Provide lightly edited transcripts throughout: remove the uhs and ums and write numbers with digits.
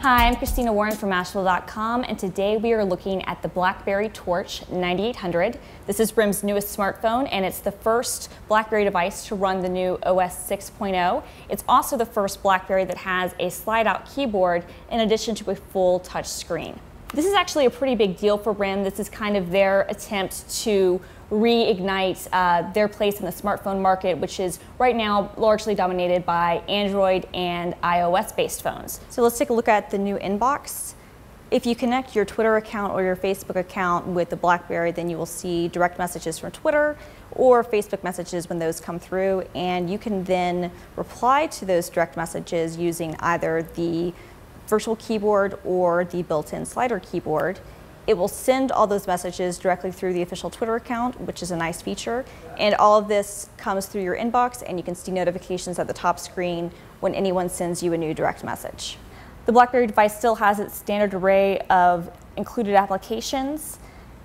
Hi, I'm Christina Warren from Mashable.com, and today we are looking at the Blackberry Torch 9800. This is RIM's newest smartphone, and it's the first Blackberry device to run the new OS 6.0. It's also the first Blackberry that has a slide-out keyboard in addition to a full touch screen. This is actually a pretty big deal for RIM. This is kind of their attempt to reignite their place in the smartphone market, which is right now largely dominated by Android and iOS-based phones. So let's take a look at the new inbox. If you connect your Twitter account or your Facebook account with the Blackberry, then you will see direct messages from Twitter or Facebook messages when those come through, and you can then reply to those direct messages using either the virtual keyboard or the built-in slider keyboard. It will send all those messages directly through the official Twitter account, which is a nice feature. And all of this comes through your inbox, and you can see notifications at the top screen when anyone sends you a new direct message. The Blackberry device still has its standard array of included applications,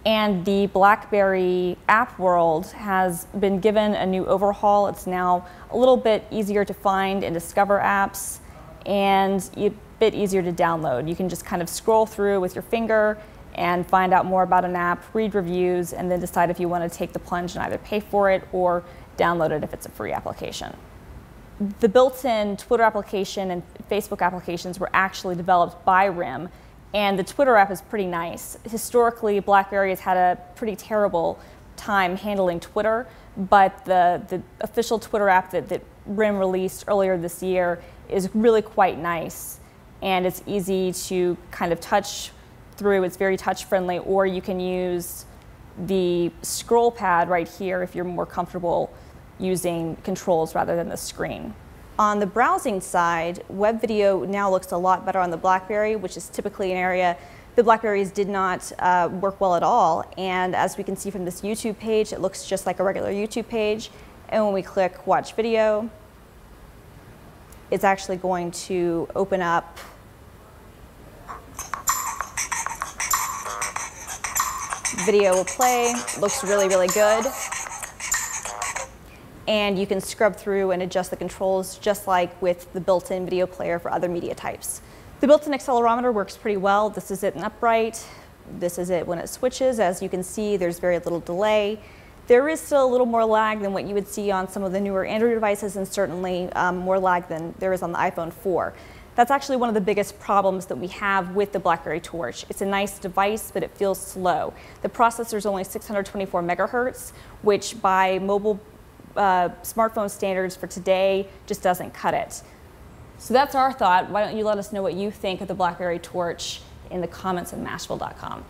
and the Blackberry app world has been given a new overhaul. It's now a little bit easier to find and discover apps, and a bit easier to download. You can just kind of scroll through with your finger and find out more about an app, read reviews, and then decide if you want to take the plunge and either pay for it or download it if it's a free application. The built-in Twitter application and Facebook applications were actually developed by RIM, and the Twitter app is pretty nice. Historically, Blackberry has had a pretty terrible time handling Twitter, but the official Twitter app that RIM released earlier this year is really quite nice, and it's easy to kind of touch through. It's very touch friendly, or you can use the scroll pad right here if you're more comfortable using controls rather than the screen. On the browsing side, web video now looks a lot better on the Blackberry, which is typically an area the Blackberries did not work well at all. And as we can see from this YouTube page, it looks just like a regular YouTube page. And when we click watch video, it's actually going to open up video will play. Looks really, really good. And you can scrub through and adjust the controls just like with the built-in video player for other media types. The built-in accelerometer works pretty well. This is it in upright. This is it when it switches. As you can see, there's very little delay. There is still a little more lag than what you would see on some of the newer Android devices, and certainly more lag than there is on the iPhone 4. That's actually one of the biggest problems that we have with the Blackberry Torch. It's a nice device, but it feels slow. The processor is only 624 megahertz, which by mobile smartphone standards for today just doesn't cut it. So that's our thought. Why don't you let us know what you think of the Blackberry Torch in the comments on Mashable.com.